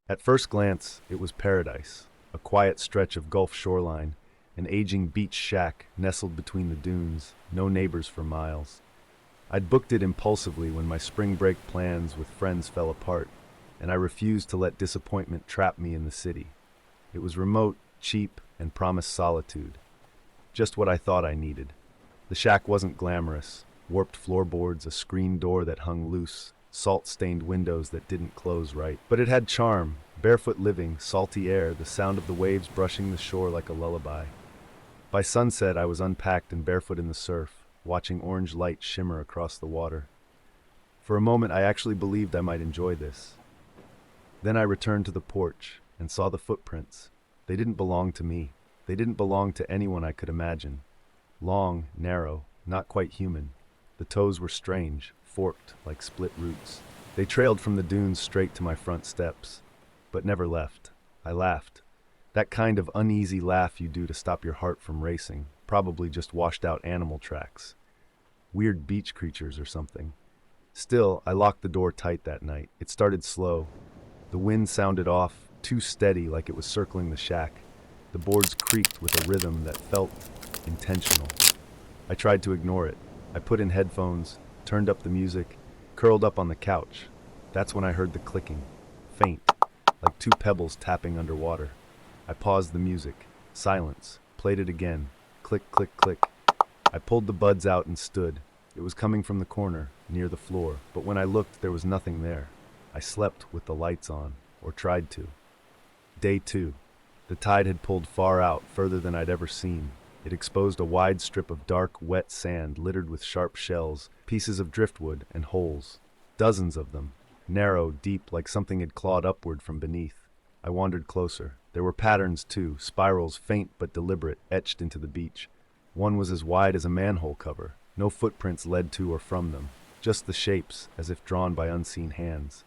At first glance, it was paradise, a quiet stretch of Gulf shoreline, an aging beach shack nestled between the dunes, no neighbors for miles. I'd booked it impulsively when my spring break plans with friends fell apart, and I refused to let disappointment trap me in the city. It was remote, cheap, and promised solitude. Just what I thought I needed. The shack wasn't glamorous. Warped floorboards, a screen door that hung loose, salt-stained windows that didn't close right. But it had charm, barefoot living, salty air, the sound of the waves brushing the shore like a lullaby. By sunset, I was unpacked and barefoot in the surf, watching orange light shimmer across the water. For a moment, I actually believed I might enjoy this. Then I returned to the porch and saw the footprints. They didn't belong to me. They didn't belong to anyone I could imagine. Long, narrow, not quite human. The toes were strange, forked like split roots. They trailed from the dunes straight to my front steps, but never left. I laughed. That kind of uneasy laugh you do to stop your heart from racing, probably just washed out animal tracks. Weird beach creatures or something. Still, I locked the door tight that night. It started slow. The wind sounded off, too steady like it was circling the shack. The boards creaked with a rhythm that felt intentional. I tried to ignore it. I put in headphones, turned up the music, curled up on the couch. That's when I heard the clicking, faint, like two pebbles tapping underwater. I paused the music. Silence. Played it again. Click, click, click. I pulled the buds out and stood. It was coming from the corner, near the floor, but when I looked, there was nothing there. I slept with the lights on, or tried to. Day 2. The tide had pulled far out, further than I'd ever seen. It exposed a wide strip of dark, wet sand littered with sharp shells, pieces of driftwood, and holes. Dozens of them. Narrow, deep, like something had clawed upward from beneath. I wandered closer. There were patterns, too, spirals, faint but deliberate, etched into the beach. One was as wide as a manhole cover. No footprints led to or from them. Just the shapes, as if drawn by unseen hands.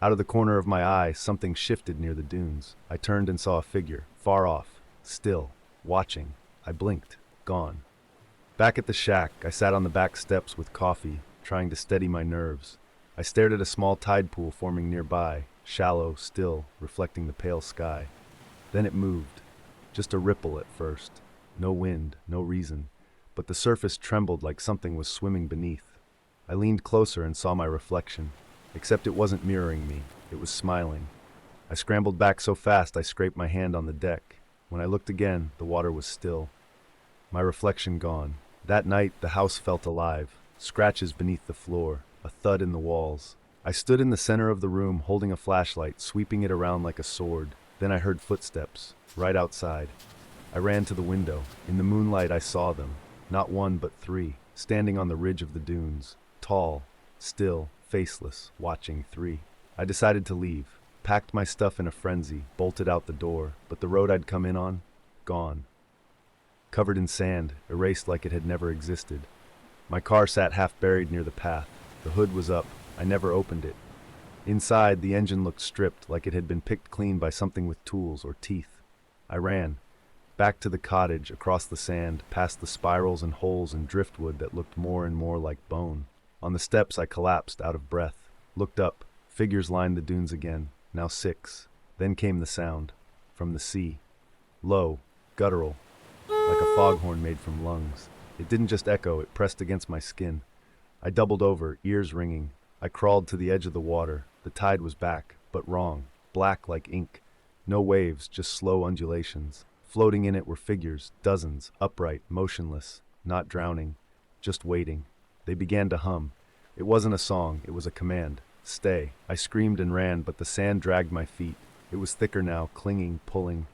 Out of the corner of my eye, something shifted near the dunes. I turned and saw a figure, far off, still, watching. I blinked. Gone. Back at the shack, I sat on the back steps with coffee, trying to steady my nerves. I stared at a small tide pool forming nearby, shallow, still, reflecting the pale sky. Then it moved. Just a ripple at first. No wind, no reason. But the surface trembled like something was swimming beneath. I leaned closer and saw my reflection. Except it wasn't mirroring me. It was smiling. I scrambled back so fast I scraped my hand on the deck. When I looked again, the water was still. My reflection gone. That night, the house felt alive. Scratches beneath the floor, a thud in the walls. I stood in the center of the room, holding a flashlight, sweeping it around like a sword. Then I heard footsteps, right outside. I ran to the window. In the moonlight, I saw them. Not one, but 3, standing on the ridge of the dunes. Tall, still, faceless, watching 3. I decided to leave. Packed my stuff in a frenzy, bolted out the door, but the road I'd come in on, gone. Covered in sand, erased like it had never existed. My car sat half buried near the path. The hood was up. I never opened it. Inside, the engine looked stripped, like it had been picked clean by something with tools or teeth. I ran. Back to the cottage, across the sand, past the spirals and holes and driftwood that looked more and more like bone. On the steps, I collapsed, out of breath. Looked up. Figures lined the dunes again. Now 6. Then came the sound. From the sea. Low, guttural, like a foghorn made from lungs. It didn't just echo, it pressed against my skin. I doubled over, ears ringing. I crawled to the edge of the water. The tide was back, but wrong. Black like ink. No waves, just slow undulations. Floating in it were figures, dozens, upright, motionless, not drowning, just waiting. They began to hum. It wasn't a song, it was a command. Stay. I screamed and ran, but the sand dragged my feet. It was thicker now, clinging, pulling.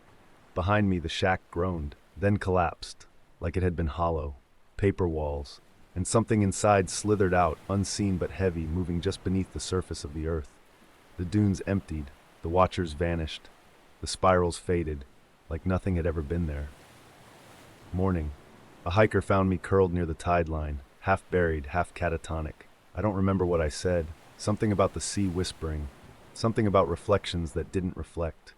Behind me, the shack groaned, then collapsed, like it had been hollow. Paper walls. And something inside slithered out, unseen but heavy, moving just beneath the surface of the earth. The dunes emptied. The watchers vanished. The spirals faded, like nothing had ever been there. Morning. A hiker found me curled near the tide line, half buried, half catatonic. I don't remember what I said. Something about the sea whispering. Something about reflections that didn't reflect.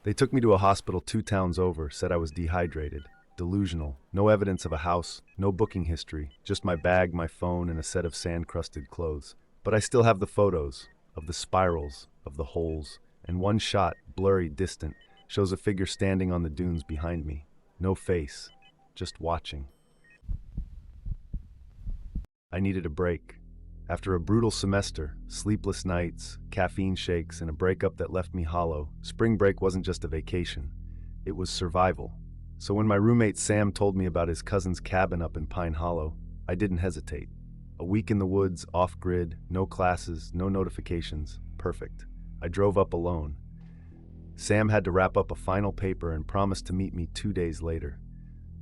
They took me to a hospital 2 towns over, said I was dehydrated. Delusional. No evidence of a house, no booking history, just my bag, my phone, and a set of sand-crusted clothes. But I still have the photos, of the spirals, of the holes, and one shot, blurry, distant, shows a figure standing on the dunes behind me. No face, just watching. I needed a break. After a brutal semester, sleepless nights, caffeine shakes, and a breakup that left me hollow, spring break wasn't just a vacation. It was survival. So when my roommate Sam told me about his cousin's cabin up in Pine Hollow, I didn't hesitate. A week in the woods, off-grid, no classes, no notifications. Perfect. I drove up alone. Sam had to wrap up a final paper and promised to meet me 2 days later.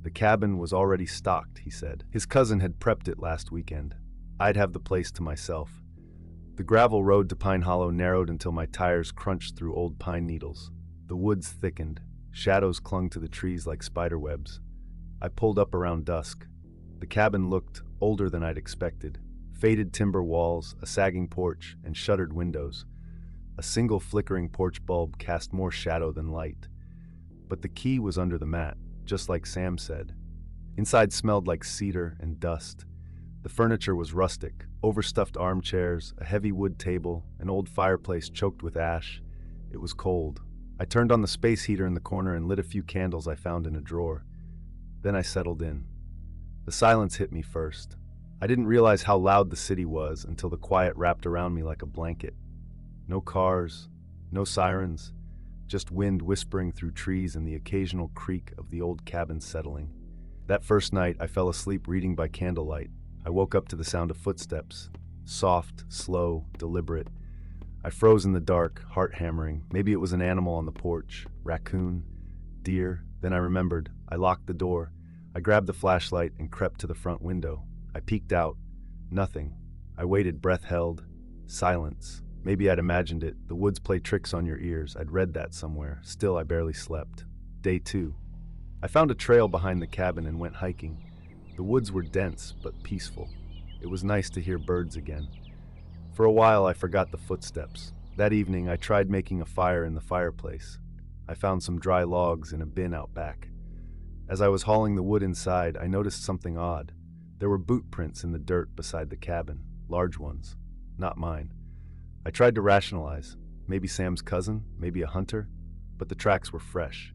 The cabin was already stocked, he said. His cousin had prepped it last weekend. I'd have the place to myself. The gravel road to Pine Hollow narrowed until my tires crunched through old pine needles. The woods thickened. Shadows clung to the trees like spiderwebs. I pulled up around dusk. The cabin looked older than I'd expected. Faded timber walls, a sagging porch, and shuttered windows. A single flickering porch bulb cast more shadow than light. But the key was under the mat, just like Sam said. Inside smelled like cedar and dust. The furniture was rustic, overstuffed armchairs, a heavy wood table, an old fireplace choked with ash. It was cold. I turned on the space heater in the corner and lit a few candles I found in a drawer. Then I settled in. The silence hit me first. I didn't realize how loud the city was until the quiet wrapped around me like a blanket. No cars, no sirens, just wind whispering through trees and the occasional creak of the old cabin settling. That first night, I fell asleep reading by candlelight. I woke up to the sound of footsteps, soft, slow, deliberate. I froze in the dark, heart hammering. Maybe it was an animal on the porch, raccoon, deer. Then I remembered. I locked the door. I grabbed the flashlight and crept to the front window. I peeked out. Nothing. I waited, breath held. Silence. Maybe I'd imagined it. The woods play tricks on your ears. I'd read that somewhere. Still, I barely slept. Day 2. I found a trail behind the cabin and went hiking. The woods were dense, but peaceful. It was nice to hear birds again. For a while, I forgot the footsteps. That evening, I tried making a fire in the fireplace. I found some dry logs in a bin out back. As I was hauling the wood inside, I noticed something odd. There were boot prints in the dirt beside the cabin, large ones, not mine. I tried to rationalize. Maybe Sam's cousin, maybe a hunter, but the tracks were fresh,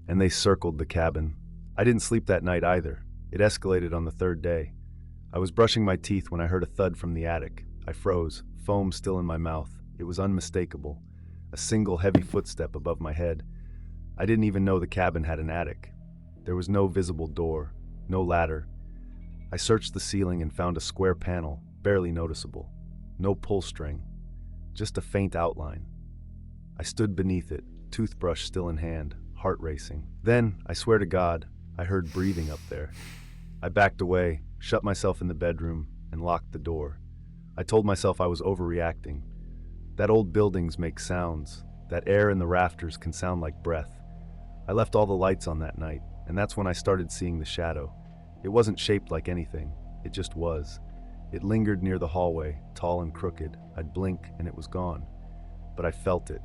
and they circled the cabin. I didn't sleep that night either. It escalated on the 3rd day. I was brushing my teeth when I heard a thud from the attic. I froze, foam still in my mouth. It was unmistakable. A single heavy footstep above my head. I didn't even know the cabin had an attic. There was no visible door, no ladder. I searched the ceiling and found a square panel, barely noticeable. No pull string, just a faint outline. I stood beneath it, toothbrush still in hand, heart racing. Then, I swear to God, I heard breathing up there. I backed away, shut myself in the bedroom, and locked the door. I told myself I was overreacting. That old buildings make sounds. That air in the rafters can sound like breath. I left all the lights on that night, and that's when I started seeing the shadow. It wasn't shaped like anything. It just was. It lingered near the hallway, tall and crooked. I'd blink, and it was gone. But I felt it,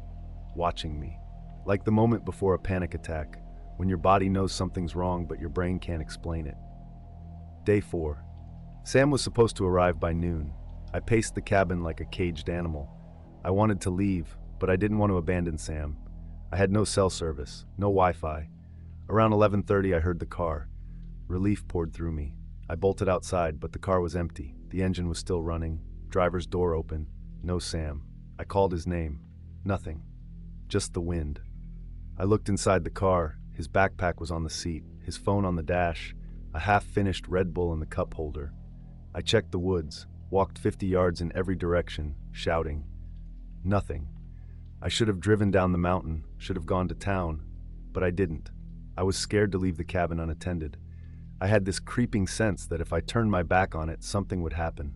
watching me. Like the moment before a panic attack, when your body knows something's wrong but your brain can't explain it. Day 4. Sam was supposed to arrive by noon. I paced the cabin like a caged animal. I wanted to leave, but I didn't want to abandon Sam. I had no cell service, no Wi-Fi. Around 11:30, I heard the car. Relief poured through me. I bolted outside, but the car was empty. The engine was still running, driver's door open. No Sam. I called his name. Nothing. Just the wind. I looked inside the car. His backpack was on the seat, his phone on the dash, a half-finished Red Bull in the cup holder. I checked the woods, walked 50 yards in every direction, shouting. Nothing. I should have driven down the mountain, should have gone to town, but I didn't. I was scared to leave the cabin unattended. I had this creeping sense that if I turned my back on it, something would happen.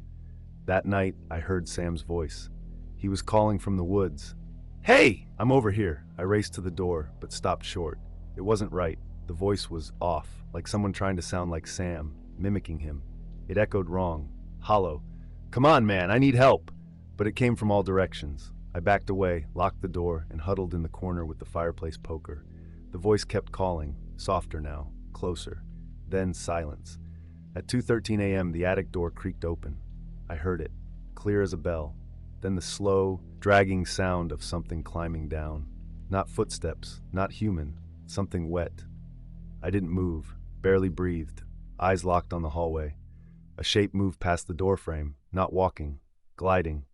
That night, I heard Sam's voice. He was calling from the woods. "Hey, I'm over here." I raced to the door, but stopped short. It wasn't right. The voice was off, like someone trying to sound like Sam, mimicking him. It echoed wrong, hollow. "Come on, man, I need help." But it came from all directions. I backed away, locked the door, and huddled in the corner with the fireplace poker. The voice kept calling, softer now, closer. Then silence. At 2:13 a.m., the attic door creaked open. I heard it, clear as a bell. then the slow, dragging sound of something climbing down. Not footsteps, not human, something wet. I didn't move, barely breathed, eyes locked on the hallway. A shape moved past the doorframe, not walking, gliding.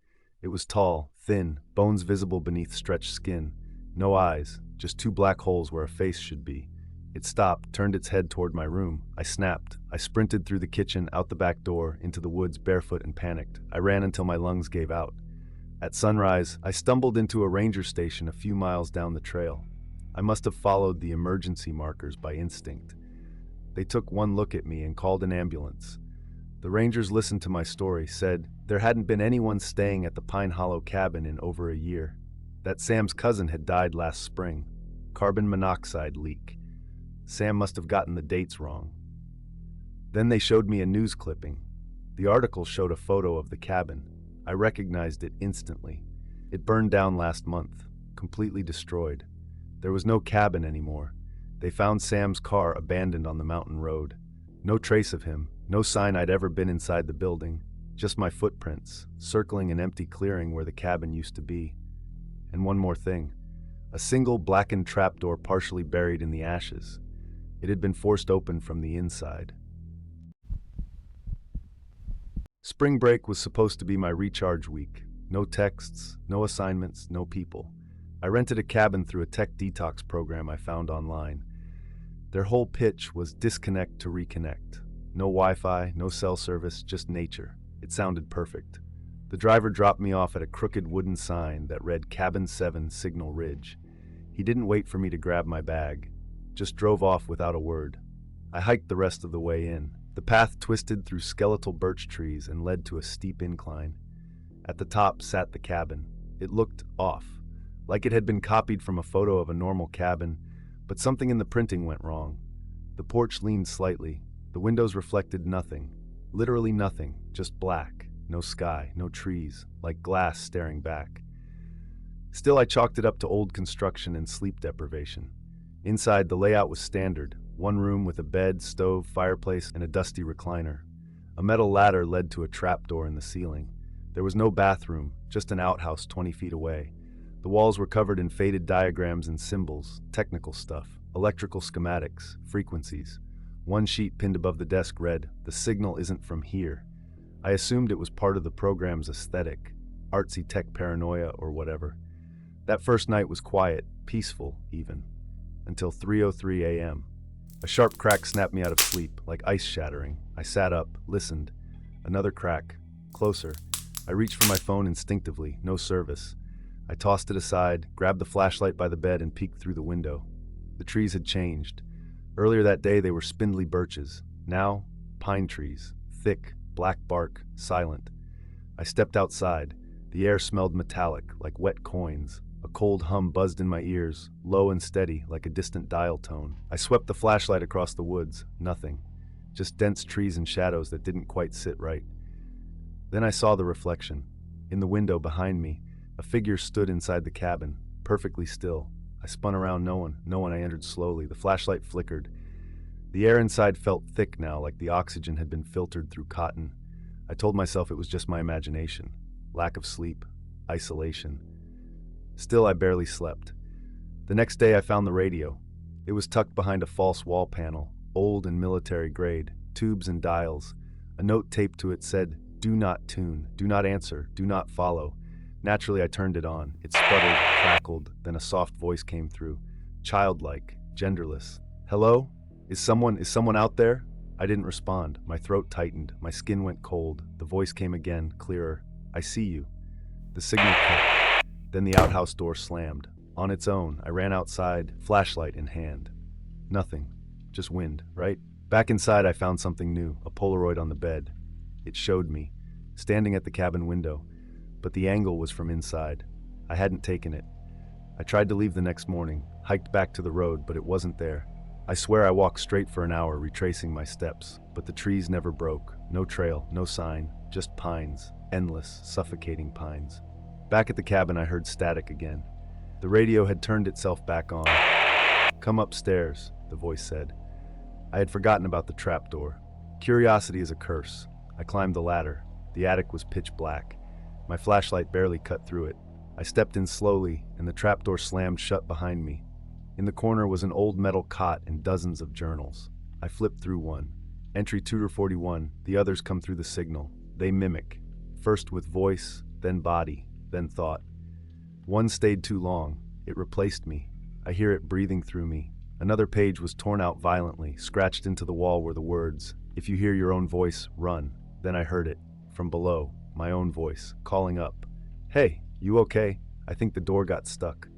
It was tall, thin, bones visible beneath stretched skin. No eyes, just two black holes where a face should be. It stopped, turned its head toward my room. I snapped. I sprinted through the kitchen, out the back door, into the woods, barefoot and panicked. I ran until my lungs gave out. At sunrise, I stumbled into a ranger station a few miles down the trail. I must have followed the emergency markers by instinct. They took one look at me and called an ambulance. The rangers listened to my story, said there hadn't been anyone staying at the Pine Hollow cabin in over a year. That Sam's cousin had died last spring. Carbon monoxide leak. Sam must have gotten the dates wrong. Then they showed me a news clipping. The article showed a photo of the cabin. I recognized it instantly. It burned down last month, completely destroyed. There was no cabin anymore. They found Sam's car abandoned on the mountain road. No trace of him, no sign I'd ever been inside the building, just my footprints, circling an empty clearing where the cabin used to be. And one more thing, a single blackened trapdoor partially buried in the ashes. It had been forced open from the inside. Spring break was supposed to be my recharge week. No texts, no assignments, no people. I rented a cabin through a tech detox program I found online. Their whole pitch was disconnect to reconnect. No Wi-Fi, no cell service, just nature. It sounded perfect. The driver dropped me off at a crooked wooden sign that read Cabin 7 Signal Ridge. He didn't wait for me to grab my bag, just drove off without a word. I hiked the rest of the way in. The path twisted through skeletal birch trees and led to a steep incline. At the top sat the cabin. It looked off, like it had been copied from a photo of a normal cabin, but something in the printing went wrong. The porch leaned slightly. The windows reflected nothing, literally nothing, just black, no sky, no trees, like glass staring back. Still, I chalked it up to old construction and sleep deprivation. Inside, the layout was standard, one room with a bed, stove, fireplace, and a dusty recliner. A metal ladder led to a trapdoor in the ceiling. There was no bathroom, just an outhouse 20 feet away. The walls were covered in faded diagrams and symbols, technical stuff, electrical schematics, frequencies. One sheet pinned above the desk read, "The signal isn't from here." I assumed it was part of the program's aesthetic, artsy tech paranoia or whatever. That first night was quiet, peaceful even, until 3:03 a.m. A sharp crack snapped me out of sleep, like ice shattering. I sat up, listened. Another crack, closer. I reached for my phone instinctively, no service. I tossed it aside, grabbed the flashlight by the bed and peeked through the window. The trees had changed. Earlier that day they were spindly birches. Now, pine trees, thick, black bark, silent. I stepped outside. The air smelled metallic, like wet coins. A cold hum buzzed in my ears, low and steady, like a distant dial tone. I swept the flashlight across the woods. Nothing. Just dense trees and shadows that didn't quite sit right. Then I saw the reflection. In the window behind me, a figure stood inside the cabin, perfectly still. I spun around, no one. I entered slowly. The flashlight flickered. The air inside felt thick now, like the oxygen had been filtered through cotton. I told myself it was just my imagination. Lack of sleep. Isolation. Still, I barely slept. The next day I found the radio. It was tucked behind a false wall panel, old and military grade, tubes and dials. A note taped to it said, "Do not tune, do not answer, do not follow." Naturally, I turned it on. It sputtered, crackled, then a soft voice came through. Childlike, genderless. "Hello? Is someone out there?" I didn't respond. My throat tightened. My skin went cold. The voice came again, clearer. "I see you." The signal cut. Then the outhouse door slammed. On its own, I ran outside, flashlight in hand. Nothing. Just wind, right? Back inside, I found something new, a Polaroid on the bed. It showed me, standing at the cabin window, but the angle was from inside. I hadn't taken it. I tried to leave the next morning, hiked back to the road, but it wasn't there. I swear I walked straight for an hour, retracing my steps, but the trees never broke. No trail, no sign, just pines, endless, suffocating pines. Back at the cabin, I heard static again. The radio had turned itself back on. "Come upstairs," the voice said. I had forgotten about the trapdoor. Curiosity is a curse. I climbed the ladder. The attic was pitch black. My flashlight barely cut through it. I stepped in slowly, and the trapdoor slammed shut behind me. In the corner was an old metal cot and dozens of journals. I flipped through one. Entry Tutor 41, the others come through the signal. They mimic, first with voice, then body, then thought. One stayed too long. It replaced me. I hear it breathing through me. Another page was torn out violently. Scratched into the wall were the words, "If you hear your own voice, run." Then I heard it, from below, my own voice, calling up. "Hey, you okay? I think the door got stuck."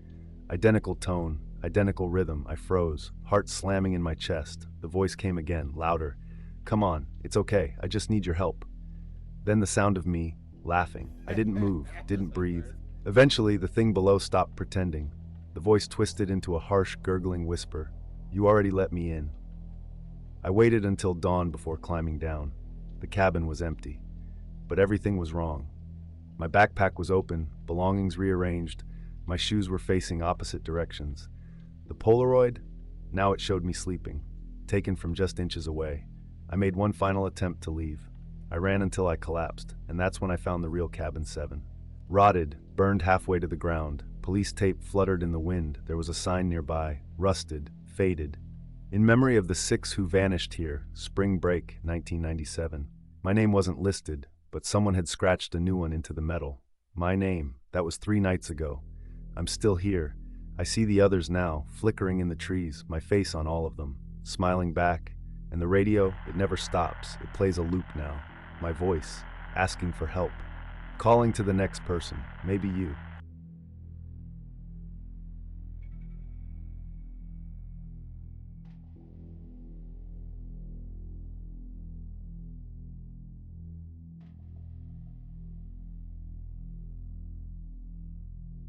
Identical tone, identical rhythm. I froze, heart slamming in my chest. The voice came again, louder. "Come on, it's okay. I just need your help." Then the sound of me, laughing. I didn't move, didn't breathe. Eventually, the thing below stopped pretending. The voice twisted into a harsh, gurgling whisper. "You already let me in." I waited until dawn before climbing down. The cabin was empty, but everything was wrong. My backpack was open, belongings rearranged. My shoes were facing opposite directions. The Polaroid? Now it showed me sleeping, taken from just inches away. I made one final attempt to leave. I ran until I collapsed, and that's when I found the real cabin 7. Rotted, burned halfway to the ground. Police tape fluttered in the wind. There was a sign nearby, rusted, faded. In memory of the 6 who vanished here, spring break, 1997. My name wasn't listed, but someone had scratched a new one into the metal. My name, that was 3 nights ago. I'm still here. I see the others now, flickering in the trees, my face on all of them, smiling back. And the radio, it never stops. It plays a loop now. My voice, asking for help. Calling to the next person, maybe you.